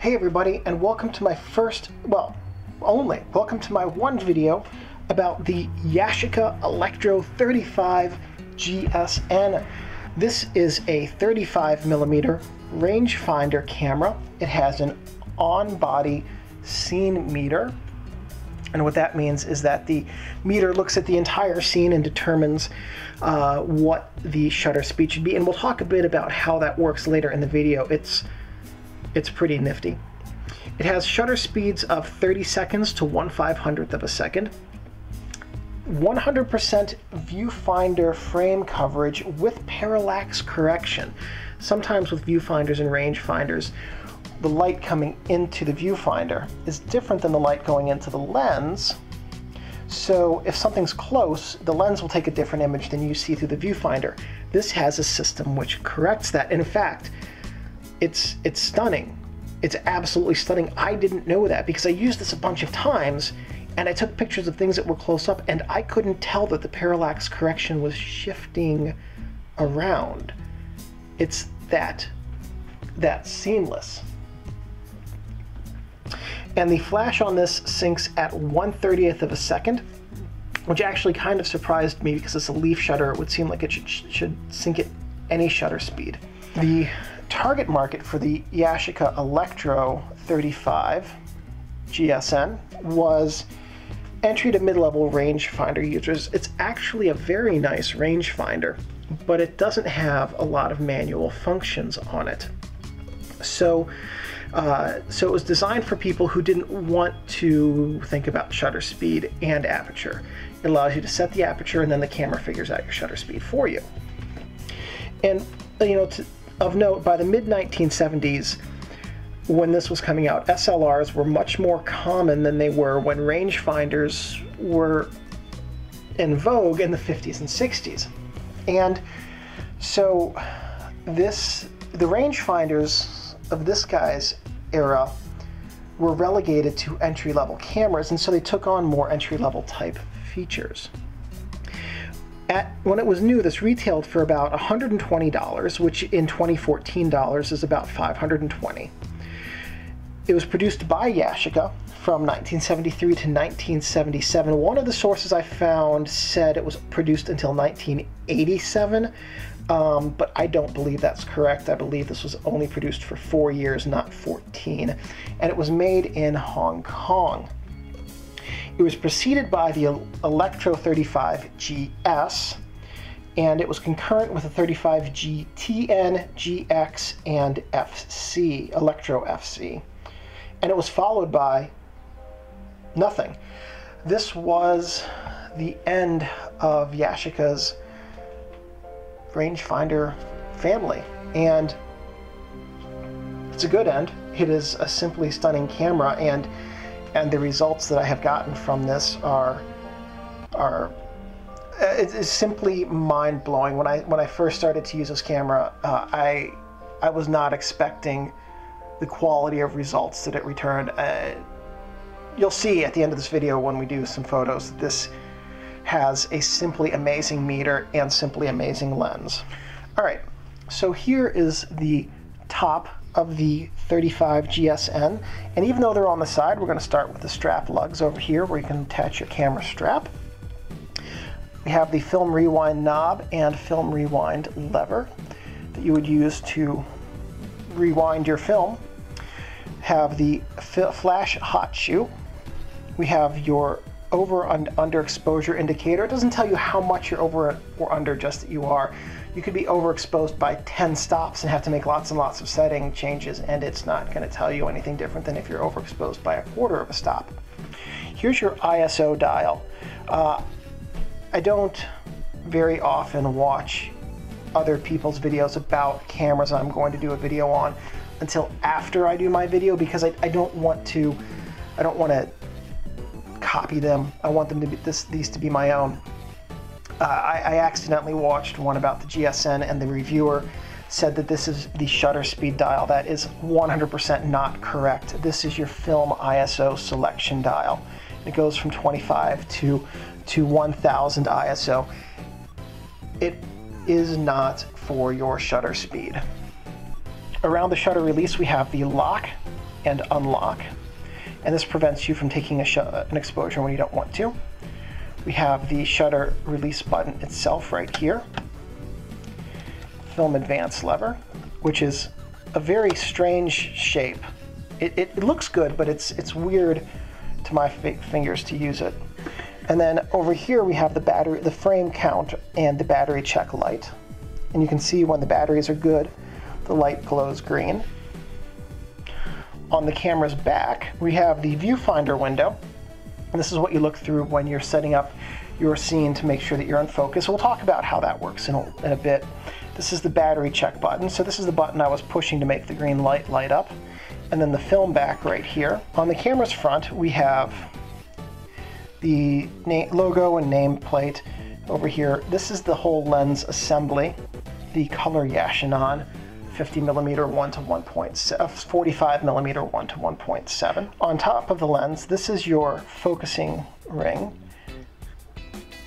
Hey everybody, and welcome to my welcome to my one video about the Yashica Electro 35 GSN. This is a 35mm rangefinder camera. It has an on-body scene meter, and what that means is that the meter looks at the entire scene and determines what the shutter speed should be, and we'll talk a bit about how that works later in the video. It's pretty nifty. It has shutter speeds of 30 seconds to 1/500th of a second, 100% viewfinder frame coverage with parallax correction. Sometimes with viewfinders and rangefinders, the light coming into the viewfinder is different than the light going into the lens. So if something's close, the lens will take a different image than you see through the viewfinder. This has a system which corrects that. In fact, it's stunning. It's absolutely stunning. I didn't know that because I used this a bunch of times and I took pictures of things that were close up and I couldn't tell that the parallax correction was shifting around. It's that seamless. And the flash on this syncs at 1/30th of a second, which actually kind of surprised me because it's a leaf shutter. It would seem like it should sync at any shutter speed. The target market for the Yashica Electro 35 GSN was entry to mid-level rangefinder users. It's actually a very nice rangefinder, but it doesn't have a lot of manual functions on it. So it was designed for people who didn't want to think about shutter speed and aperture. It allows you to set the aperture and then the camera figures out your shutter speed for you. And of note, by the mid-1970s, when this was coming out, SLRs were much more common than they were when rangefinders were in vogue in the 50s and 60s. And so the rangefinders of this guy's era were relegated to entry-level cameras, and so they took on more entry-level type features. When it was new, this retailed for about $120, which in 2014 dollars is about $520. It was produced by Yashica from 1973 to 1977. One of the sources I found said it was produced until 1987, but I don't believe that's correct. I believe this was only produced for 4 years, not 14, and it was made in Hong Kong. It was preceded by the Electro 35 GS, and it was concurrent with the 35 GTN, GX, and FC, Electro FC. And it was followed by nothing. This was the end of Yashica's rangefinder family, and it's a good end. It is a simply stunning camera, and the results that I have gotten from this it's simply mind-blowing. When I first started to use this camera, I was not expecting the quality of results that it returned. You'll see at the end of this video when we do some photos that this has a simply amazing meter and simply amazing lens. All right, so here is the top of the 35 GSN, and even though they're on the side, we're going to start with the strap lugs over here where you can attach your camera strap. We have the film rewind knob and film rewind lever that you would use to rewind your film. Have the flash hot shoe. We have your over and under exposure indicator. It doesn't tell you how much you're over or under, just that you are. You could be overexposed by 10 stops and have to make lots and lots of setting changes, and it's not going to tell you anything different than if you're overexposed by 1/4 of a stop. Here's your ISO dial. I don't very often watch other people's videos about cameras I'm going to do a video on until after I do my video, because I don't want to copy them. I want them to be these to be my own. I accidentally watched one about the GSN, and the reviewer said that this is the shutter speed dial. That is 100% not correct. This is your film ISO selection dial. It goes from 25 to 1000 ISO. It is not for your shutter speed. Around the shutter release, we have the lock and unlock. And this prevents you from taking an exposure when you don't want to. We have the shutter release button itself right here. Film advance lever, which is a very strange shape. It looks good, but it's weird to my fingers to use it. And then over here we have the frame count and the battery check light. And you can see when the batteries are good, the light glows green. On the camera's back, we have the viewfinder window. And this is what you look through when you're setting up your scene to make sure that you're in focus. We'll talk about how that works in a bit. This is the battery check button. So this is the button I was pushing to make the green light light up. And then the film back right here. On the camera's front, we have the logo and nameplate over here. This is the whole lens assembly. The color Yashica 50mm 1 to 1.7, 45mm 1 to 1.7. On top of the lens, this is your focusing ring.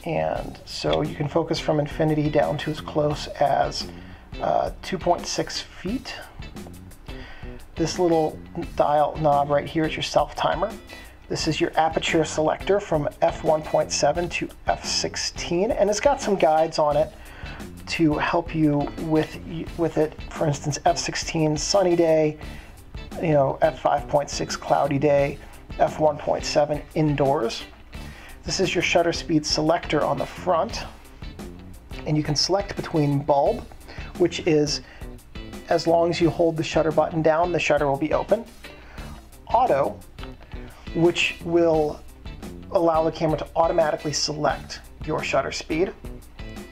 And so you can focus from infinity down to as close as 2.6 feet. This little dial knob right here is your self-timer. This is your aperture selector from f1.7 to f16, and it's got some guides on it to help you with it. For instance, f16 sunny day, f5.6 cloudy day, f1.7 indoors. This is your shutter speed selector on the front, and you can select between bulb, which is as long as you hold the shutter button down, the shutter will be open. Auto, which will allow the camera to automatically select your shutter speed.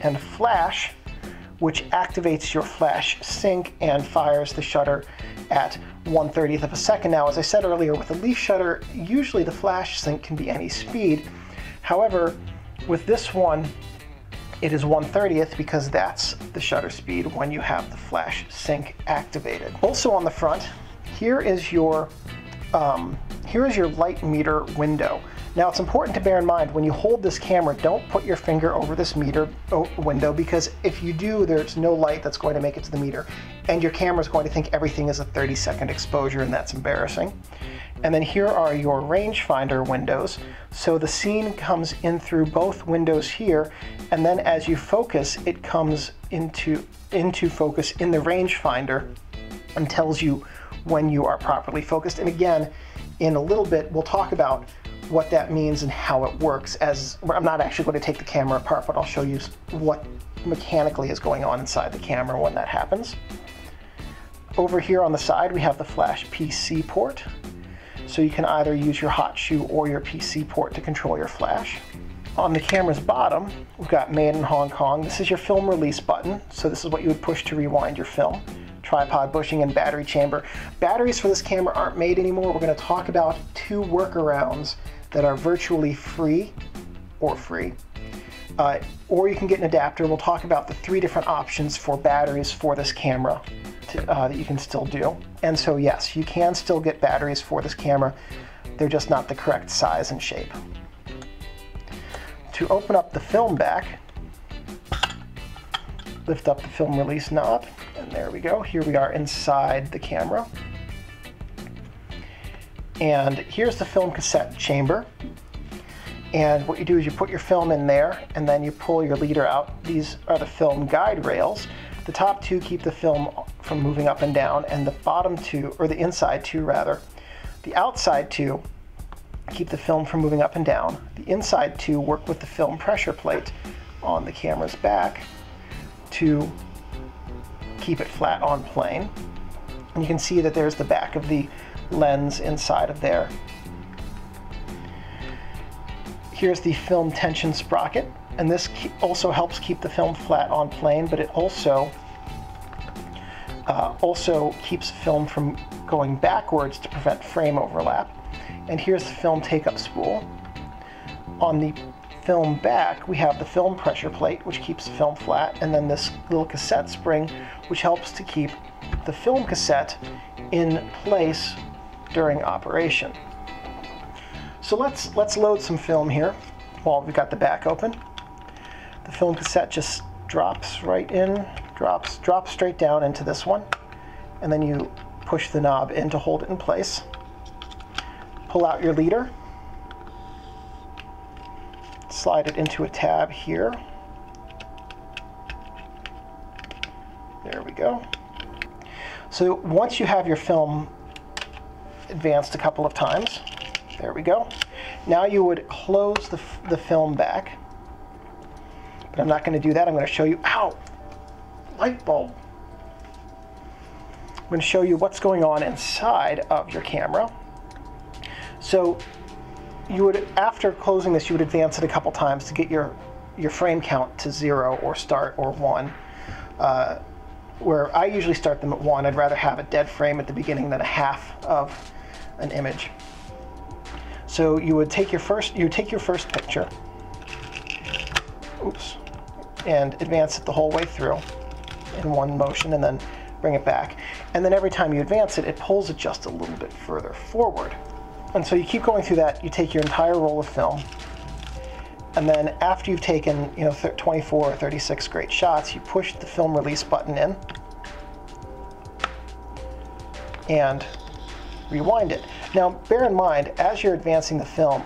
And flash, which activates your flash sync and fires the shutter at 1/30th of a second. Now, as I said earlier, with a leaf shutter, usually the flash sync can be any speed. However, with this one, it is 1/30th because that's the shutter speed when you have the flash sync activated. Also on the front, here is your light meter window. Now it's important to bear in mind when you hold this camera, don't put your finger over this meter window, because if you do, there's no light that's going to make it to the meter, and your camera is going to think everything is a 30-second exposure, and that's embarrassing. And then here are your rangefinder windows. So the scene comes in through both windows here, and then as you focus, it comes into focus in the rangefinder and tells you when you are properly focused. And again, in a little bit, we'll talk about what that means and how it works. As I'm not actually going to take the camera apart, but I'll show you what mechanically is going on inside the camera when that happens. Over here on the side, we have the flash PC port. So you can either use your hot shoe or your PC port to control your flash. On the camera's bottom, we've got Made in Hong Kong. This is your film release button. So this is what you would push to rewind your film. Tripod bushing and battery chamber. Batteries for this camera aren't made anymore. We're going to talk about two workarounds that are virtually free, or you can get an adapter. We'll talk about the 3 different options for batteries for this camera that you can still do. And so yes, you can still get batteries for this camera. They're just not the correct size and shape. To open up the film back, lift up the film release knob, and there we go. Here we are inside the camera. And here's the film cassette chamber. And what you do is you put your film in there, and then you pull your leader out. These are the film guide rails. The top 2 keep the film from moving up and down, and the bottom 2, or the inside 2 rather, the outside 2 keep the film from moving up and down. The inside 2 work with the film pressure plate on the camera's back to keep it flat on plane. And you can see that there's the back of the lens inside of there. Here's the film tension sprocket, and this also helps keep the film flat on plane, but it also keeps film from going backwards to prevent frame overlap. And here's the film take-up spool. On the film back, we have the film pressure plate, which keeps the film flat, and then this little cassette spring, which helps to keep the film cassette in place during operation. So let's load some film here while we've got the back open. The film cassette just drops right in, drops straight down into this one, and then you push the knob in to hold it in place. pull out your leader, slide it into a tab here. There we go. So once you have your film advanced a couple of times, there we go. Now you would close the film back. But I'm not going to do that. I'm going to show you, ow, light bulb. I'm going to show you what's going on inside of your camera. So you would, after closing this, you would advance it a couple times to get your frame count to 0 or start or 1. Where I usually start them at 1. I'd rather have a dead frame at the beginning than a half of an image. So you would take your first picture, oops, and advance it the whole way through in one motion, and then bring it back. And then every time you advance it, it pulls it just a little bit further forward. And so you keep going through that. You take your entire roll of film, and then after you've taken 24 or 36 great shots, you push the film release button in and rewind it. Now bear in mind, as you're advancing the film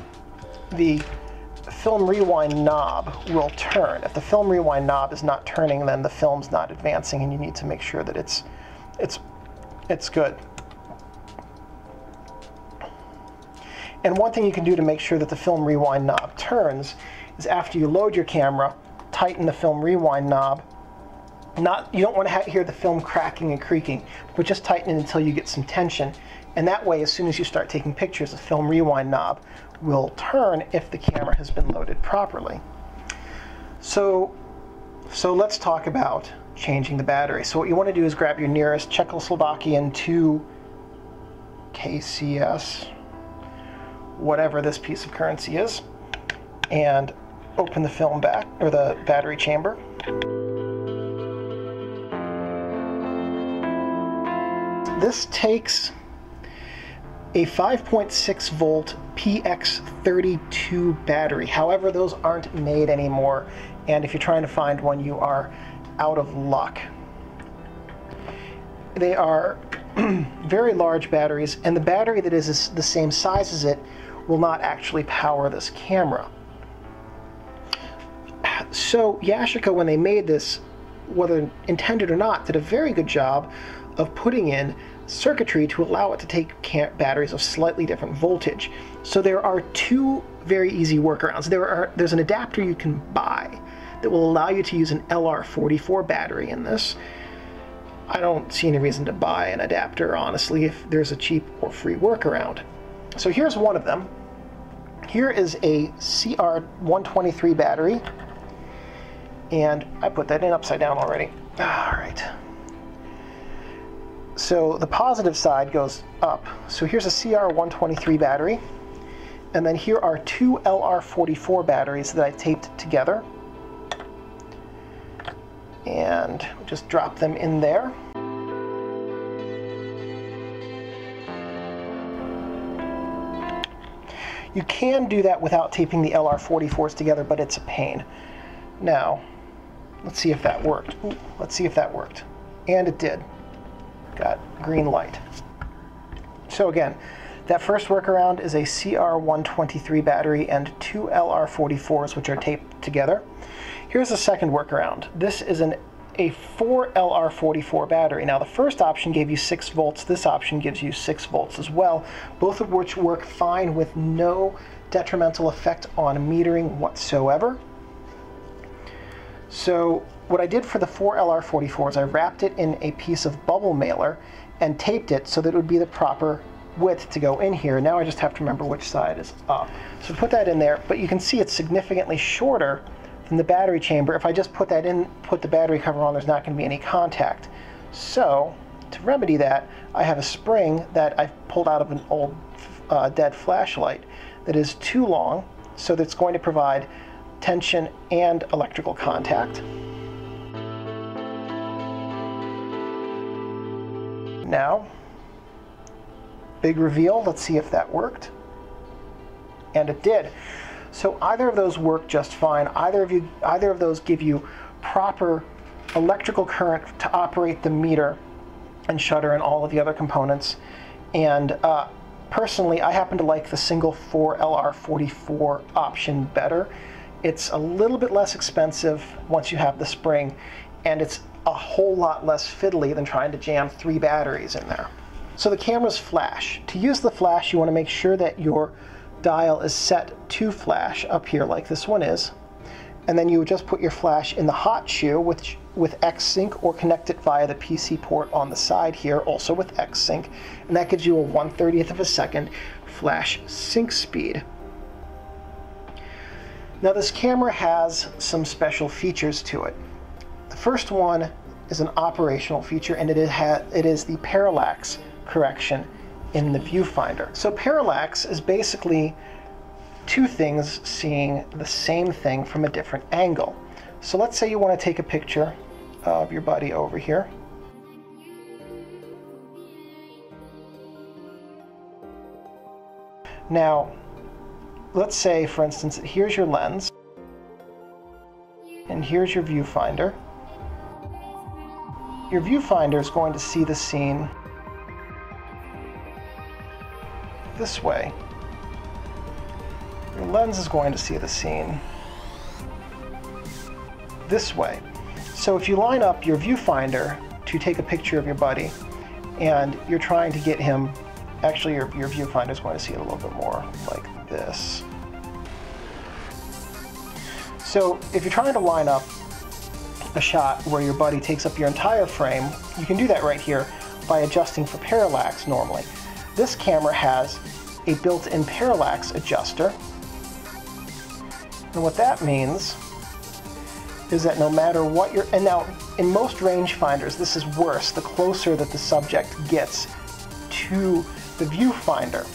rewind knob will turn. If the film rewind knob is not turning, then the film's not advancing, and you need to make sure that it's good. And one thing you can do to make sure that the film rewind knob turns is after you load your camera, tighten the film rewind knob. You don't want to hear the film cracking and creaking, but just tighten it until you get some tension. And that way, as soon as you start taking pictures, the film rewind knob will turn if the camera has been loaded properly. So let's talk about changing the battery. So what you want to do is grab your nearest Czechoslovakian 2 KCS, whatever this piece of currency is, and open the film back, or the battery chamber. This takes a 5.6 volt PX32 battery. However, those aren't made anymore, and if you're trying to find one, you are out of luck. They are very large batteries, and the battery that is the same size as it will not actually power this camera. So Yashica, when they made this, whether intended or not, did a very good job of putting in circuitry to allow it to take batteries of slightly different voltage. So there are two very easy workarounds. There's an adapter you can buy that will allow you to use an LR44 battery in this. I don't see any reason to buy an adapter, honestly, if there's a cheap or free workaround. So here's one of them. Here is a CR123 battery, and I put that in upside down already. All right. So the positive side goes up. So here's a CR123 battery, and then here are two LR44 batteries that I taped together, and just drop them in there. You can do that without taping the LR44s together, but it's a pain. Now, let's see if that worked. Ooh, let's see if that worked. And it did. Got green light. So again, that first workaround is a CR123 battery and two LR44s, which are taped together. Here's the second workaround. This is a 4 LR44 battery. Now the first option gave you 6 volts, this option gives you 6 volts as well, both of which work fine with no detrimental effect on metering whatsoever. So what I did for the 4 LR44 is I wrapped it in a piece of bubble mailer and taped it so that it would be the proper width to go in here. Now I just have to remember which side is up. So put that in there, but you can see it's significantly shorter than the battery chamber. If I just put that in, put the battery cover on, there's not going to be any contact. So to remedy that, I have a spring that I've pulled out of an old dead flashlight that is too long, so that's going to provide tension and electrical contact. Now, big reveal, let's see if that worked. And it did. So either of those work just fine. Either of those give you proper electrical current to operate the meter and shutter and all of the other components. And Personally, I happen to like the single 4LR44 option better. It's a little bit less expensive once you have the spring, and it's a whole lot less fiddly than trying to jam 3 batteries in there. So the camera's flash. To use the flash, you want to make sure that your dial is set to flash up here like this one is, and then you would just put your flash in the hot shoe with X-Sync, or connect it via the PC port on the side here, also with X-Sync, and that gives you a 1/30th of a second flash sync speed. Now this camera has some special features to it. The first one is an operational feature, and it is the parallax correction in the viewfinder. So parallax is basically two things seeing the same thing from a different angle. So let's say you want to take a picture of your buddy over here. Now, let's say, for instance, here's your lens, and here's your viewfinder. Your viewfinder is going to see the scene this way. Your lens is going to see the scene this way. So if you line up your viewfinder to take a picture of your buddy, and you're trying to get him, actually your viewfinder is going to see it a little bit more like this. So if you're trying to line up a shot where your buddy takes up your entire frame, you can do that right here by adjusting for parallax normally. This camera has a built-in parallax adjuster, and what that means is that no matter what you're, and now in most rangefinders this is worse the closer that the subject gets to the viewfinder.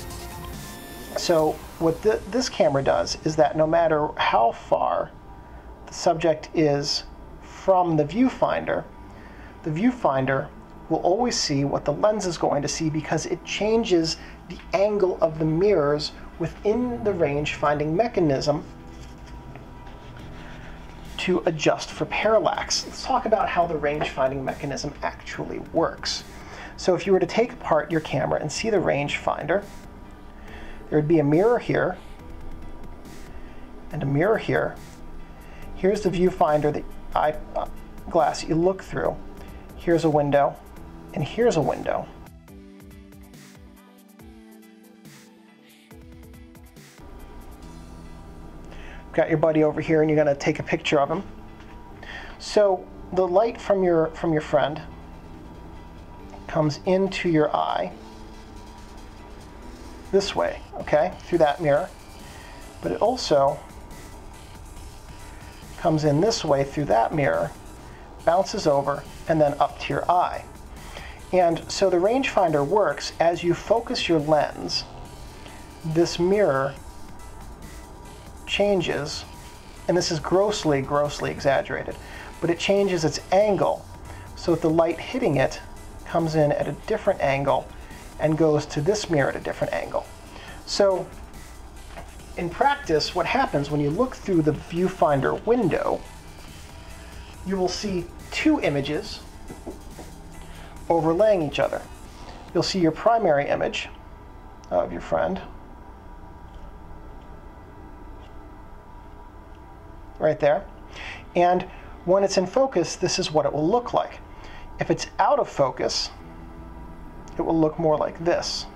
So what this camera does is that no matter how far the subject is from the viewfinder will always see what the lens is going to see, because it changes the angle of the mirrors within the range finding mechanism to adjust for parallax. Let's talk about how the range finding mechanism actually works. So if you were to take apart your camera and see the range finder, there would be a mirror here and a mirror here. Here's the viewfinder, the glass you look through. Here's a window, and here's a window. Got your buddy over here, and you're going to take a picture of him. So the light from your friend comes into your eye this way, okay, through that mirror, but it also comes in this way through that mirror, bounces over, and then up to your eye. And so the rangefinder works as you focus your lens. This mirror changes, and this is grossly exaggerated, but it changes its angle so that the light hitting it comes in at a different angle and goes to this mirror at a different angle. So in practice, what happens when you look through the viewfinder window, you will see two images overlaying each other. You'll see your primary image of your friend right there, and when it's in focus, this is what it will look like. If it's out of focus, it will look more like this.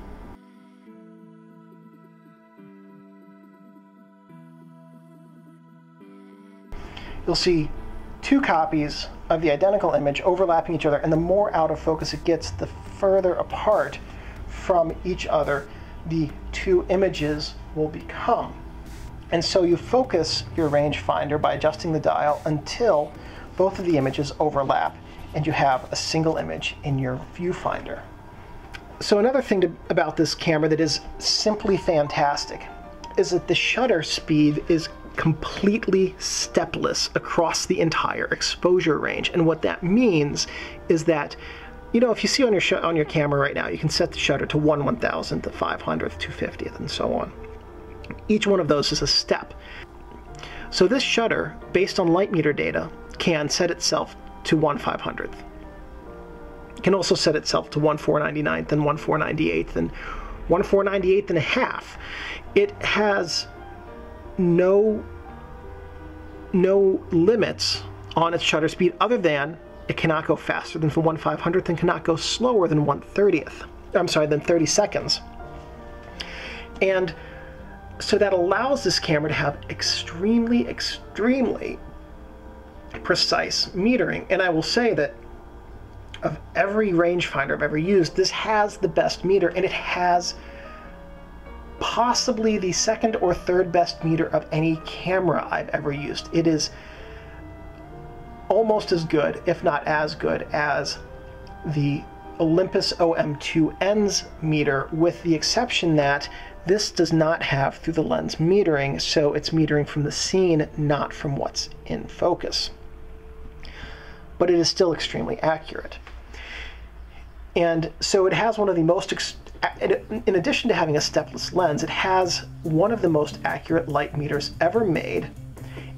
You'll see two copies of the identical image overlapping each other, and the more out of focus it gets, the further apart from each other the two images will become. And so you focus your rangefinder by adjusting the dial until both of the images overlap and you have a single image in your viewfinder. So another thing about this camera that is simply fantastic is that the shutter speed is completely stepless across the entire exposure range. And what that means is that, you know, if you see on your camera right now, you can set the shutter to 1/1000th, to 500th, 250th, and so on. Each one of those is a step. So this shutter, based on light meter data, can set itself to 1/500th. It can also set itself to 1/499th and 1/498th and 1/498 and a half. It has no limits on its shutter speed other than it cannot go faster than 1/500th and cannot go slower than 1/30th. I'm sorry, than 30 seconds. And so that allows this camera to have extremely, extremely precise metering. And I will say that of every rangefinder I've ever used, this has the best meter, and it has possibly the second or third best meter of any camera I've ever used. It is almost as good, if not as good, as the Olympus OM2N's meter, with the exception that this does not have through the lens metering, so it's metering from the scene, not from what's in focus. But it is still extremely accurate. And so it has one of the most, in addition to having a stepless lens, it has one of the most accurate light meters ever made.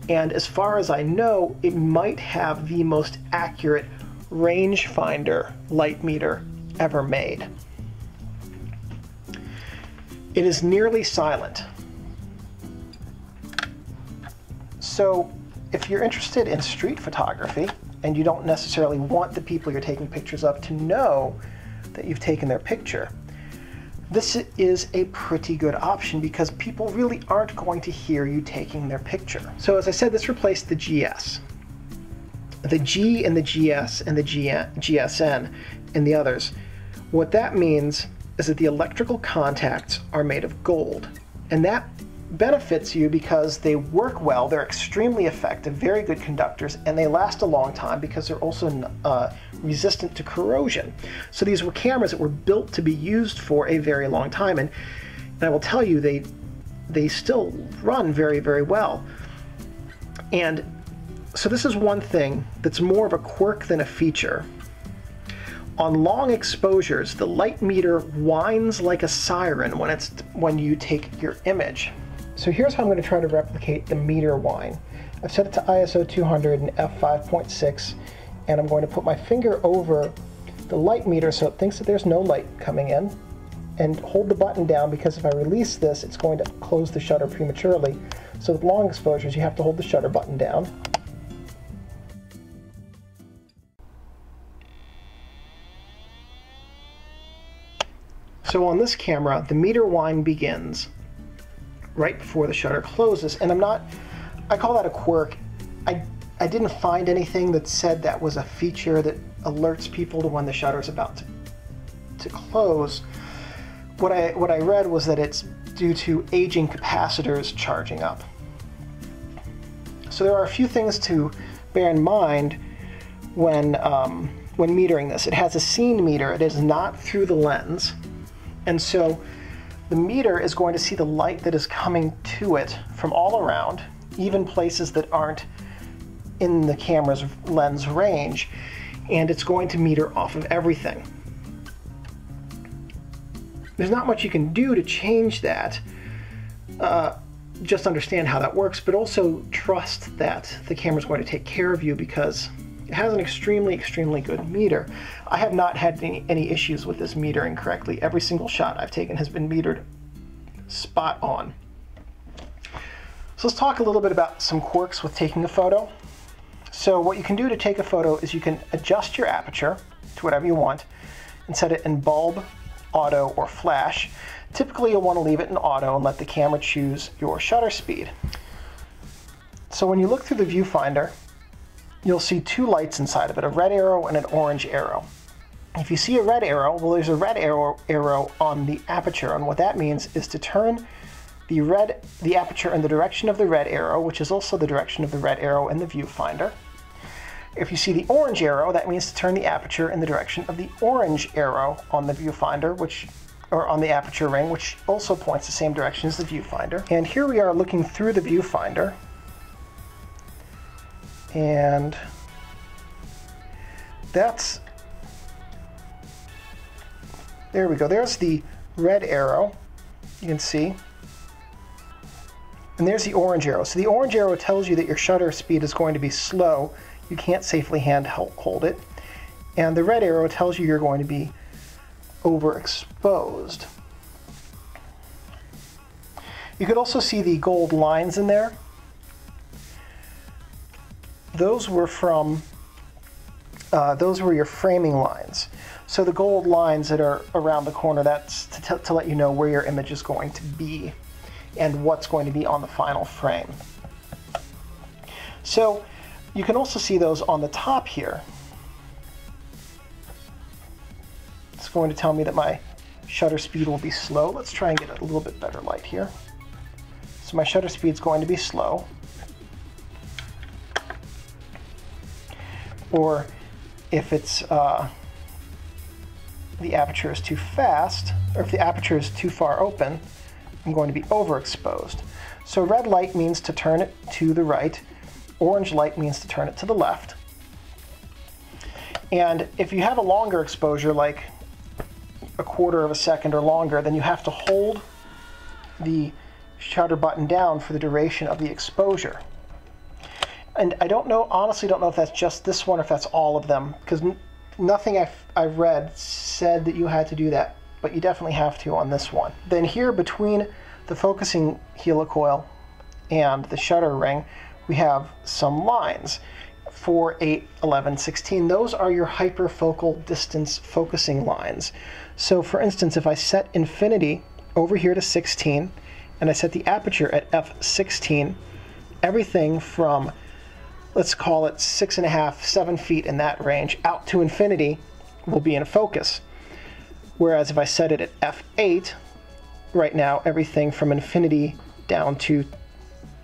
And as far as I know, it might have the most accurate rangefinder light meter ever made. It is nearly silent. So if you're interested in street photography and you don't necessarily want the people you're taking pictures of to know that you've taken their picture, this is a pretty good option because people really aren't going to hear you taking their picture. So as I said, this replaced the GS. The G and the GS and the GSN and the others. What that means is that the electrical contacts are made of gold. And that benefits you because they work well, they're extremely effective, very good conductors, and they last a long time because they're also resistant to corrosion. So these were cameras that were built to be used for a very long time, and I will tell you, they still run very, very well. And so this is one thing that's more of a quirk than a feature. On long exposures, the light meter whines like a siren when you take your image. So here's how I'm going to try to replicate the meter whine. I've set it to ISO 200 and f5.6, and I'm going to put my finger over the light meter so it thinks that there's no light coming in, and hold the button down because if I release this, it's going to close the shutter prematurely. So with long exposures, you have to hold the shutter button down. So on this camera, the meter whine begins right before the shutter closes, and I call that a quirk. I didn't find anything that said that was a feature that alerts people to when the shutter is about to close. What I read was that it's due to aging capacitors charging up. So there are a few things to bear in mind when metering this. It has a scene meter. It is not through the lens. And so the meter is going to see the light that is coming to it from all around, even places that aren't in the camera's lens range, and it's going to meter off of everything. There's not much you can do to change that. Just understand how that works, but also trust that the camera's going to take care of you because it has an extremely, extremely good meter. I have not had any issues with this metering correctly. Every single shot I've taken has been metered spot on. So let's talk a little bit about some quirks with taking a photo. So what you can do to take a photo is you can adjust your aperture to whatever you want and set it in bulb, auto, or flash. Typically you'll want to leave it in auto and let the camera choose your shutter speed. So when you look through the viewfinder, you'll see two lights inside of it, a red arrow and an orange arrow. If you see a red arrow, well, there's a red arrow on the aperture, and what that means is to turn the aperture in the direction of the red arrow, which is also the direction of the red arrow in the viewfinder. If you see the orange arrow, that means to turn the aperture in the direction of the orange arrow on the viewfinder, or on the aperture ring, which also points the same direction as the viewfinder. And here we are looking through the viewfinder. And there we go. There's the red arrow, you can see. And there's the orange arrow. So the orange arrow tells you that your shutter speed is going to be slow. You can't safely hold it. And the red arrow tells you you're going to be overexposed. You could also see the gold lines in there. Those were from, those were your framing lines. So the gold lines that are around the corner, that's to let you know where your image is going to be and what's going to be on the final frame. So you can also see those on the top here. It's going to tell me that my shutter speed will be slow. Let's try and get a little bit better light here. So my shutter speed is going to be slow. Or if it's the aperture is too fast, or if the aperture is too far open, I'm going to be overexposed. So red light means to turn it to the right, orange light means to turn it to the left. And if you have a longer exposure, like a quarter of a second or longer, then you have to hold the shutter button down for the duration of the exposure. And I don't know, honestly don't know if that's just this one or if that's all of them, because nothing I've read said that you had to do that, but you definitely have to on this one. Then here between the focusing helicoil and the shutter ring, we have some lines. 4, 8, 11, 16. Those are your hyperfocal distance focusing lines. So for instance, if I set infinity over here to 16, and I set the aperture at f16, everything from, let's call it 6.5, 7 feet in that range, out to infinity will be in focus. Whereas if I set it at f8, right now, everything from infinity down to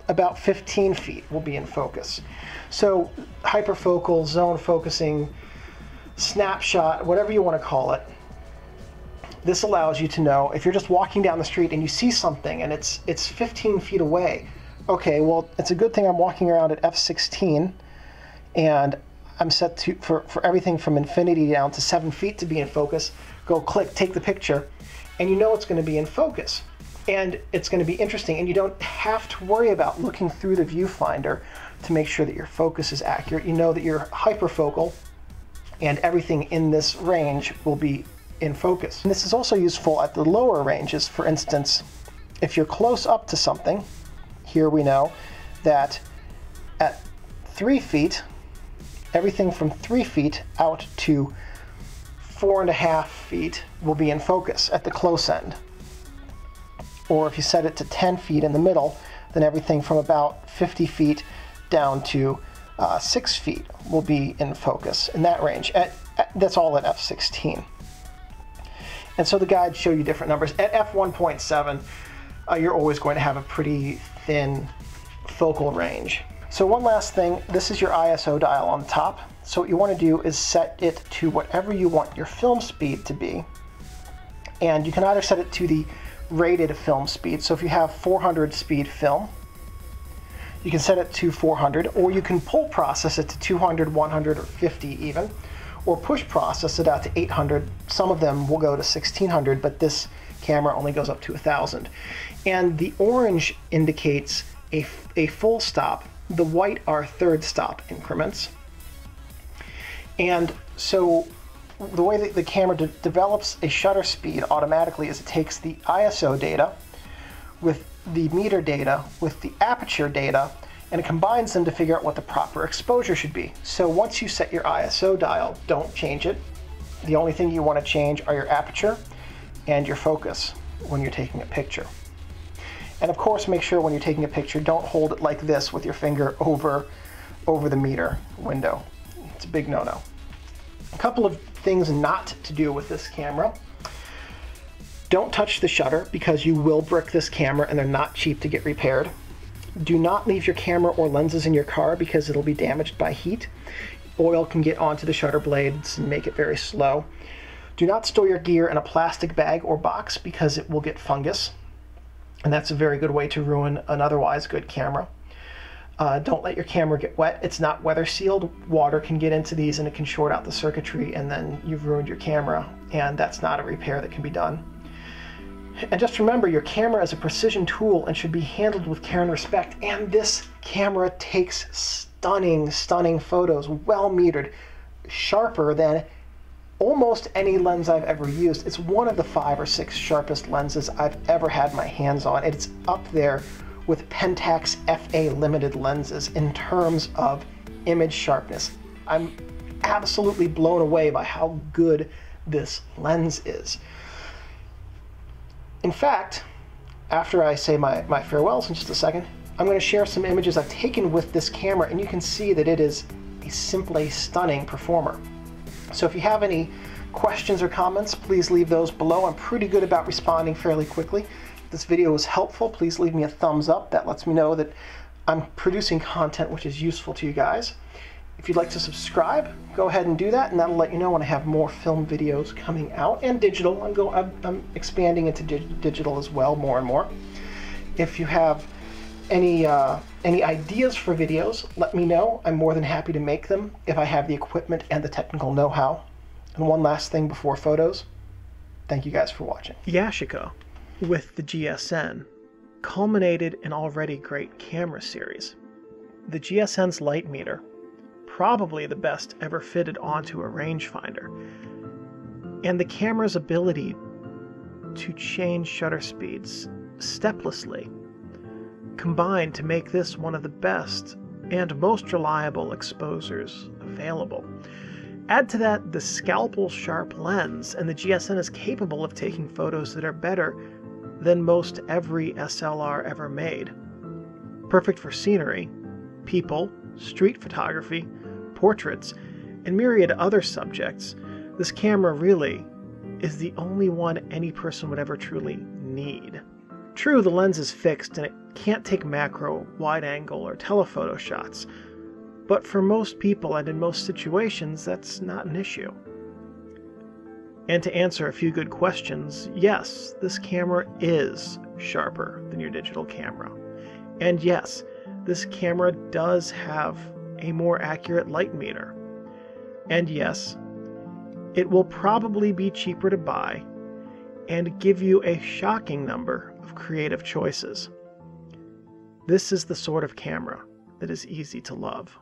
about 15 feet will be in focus. So hyperfocal, zone focusing, snapshot, whatever you want to call it, this allows you to know if you're just walking down the street and you see something and it's 15 feet away. Okay, well, it's a good thing I'm walking around at f16 and I'm set to for everything from infinity down to 7 feet to be in focus. Go click, take the picture, and you know it's going to be in focus. And it's going to be interesting, and you don't have to worry about looking through the viewfinder to make sure that your focus is accurate. You know that you're hyperfocal and everything in this range will be in focus. And this is also useful at the lower ranges. For instance, if you're close up to something, here we know that at 3 feet, everything from 3 feet out to 4.5 feet will be in focus at the close end. Or if you set it to 10 feet in the middle, then everything from about 50 feet down to 6 feet will be in focus in that range. That's all at f16. And so the guides show you different numbers. At f1.7, you're always going to have a pretty thin focal range. So one last thing, this is your ISO dial on the top. So what you want to do is set it to whatever you want your film speed to be. And you can either set it to the rated film speed. So if you have 400 speed film, you can set it to 400, or you can pull process it to 200, 100, or 50 even, or push process it out to 800. Some of them will go to 1600, but this camera only goes up to 1000. And the orange indicates a full stop. The white are third stop increments. And so the way that the camera develops a shutter speed automatically is it takes the ISO data with the meter data with the aperture data, and it combines them to figure out what the proper exposure should be. So once you set your ISO dial, don't change it. The only thing you want to change are your aperture and your focus when you're taking a picture. And of course, make sure when you're taking a picture, don't hold it like this with your finger over the meter window. It's a big no-no. A couple of things not to do with this camera. Don't touch the shutter because you will brick this camera and they're not cheap to get repaired. Do not leave your camera or lenses in your car because it'll be damaged by heat. Oil can get onto the shutter blades and make it very slow. Do not store your gear in a plastic bag or box because it will get fungus. And that's a very good way to ruin an otherwise good camera. Don't let your camera get wet. It's not weather sealed. Water can get into these and it can short out the circuitry, and then you've ruined your camera, and that's not a repair that can be done. And just remember, your camera is a precision tool and should be handled with care and respect, and this camera takes stunning, stunning photos, well metered, sharper than almost any lens I've ever used. It's one of the 5 or 6 sharpest lenses I've ever had my hands on. It's up there with Pentax FA limited lenses in terms of image sharpness. I'm absolutely blown away by how good this lens is. In fact, after I say my farewells in just a second, I'm going to share some images I've taken with this camera, and you can see that it is a simply stunning performer. So if you have any questions or comments, please leave those below. I'm pretty good about responding fairly quickly. If this video was helpful, please leave me a thumbs up. That lets me know that I'm producing content which is useful to you guys. If you'd like to subscribe, go ahead and do that, and that'll let you know when I have more film videos coming out, and digital. I'm expanding into digital as well, more and more. If you have any ideas for videos, let me know. I'm more than happy to make them if I have the equipment and the technical know-how. And one last thing before photos, thank you guys for watching. Yashica, with the GSN, culminated an already great camera series. The GSN's light meter, probably the best ever fitted onto a rangefinder, and the camera's ability to change shutter speeds steplessly combined to make this one of the best and most reliable exposures available. Add to that the scalpel sharp lens, and the GSN is capable of taking photos that are better than most every SLR ever made. Perfect for scenery, people, street photography, portraits, and myriad other subjects, this camera really is the only one any person would ever truly need. True, the lens is fixed and it can't take macro, wide-angle, or telephoto shots, but for most people and in most situations, that's not an issue. And to answer a few good questions, yes, this camera is sharper than your digital camera. And yes, this camera does have a more accurate light meter. And yes, it will probably be cheaper to buy and give you a shocking number of creative choices. This is the sort of camera that is easy to love.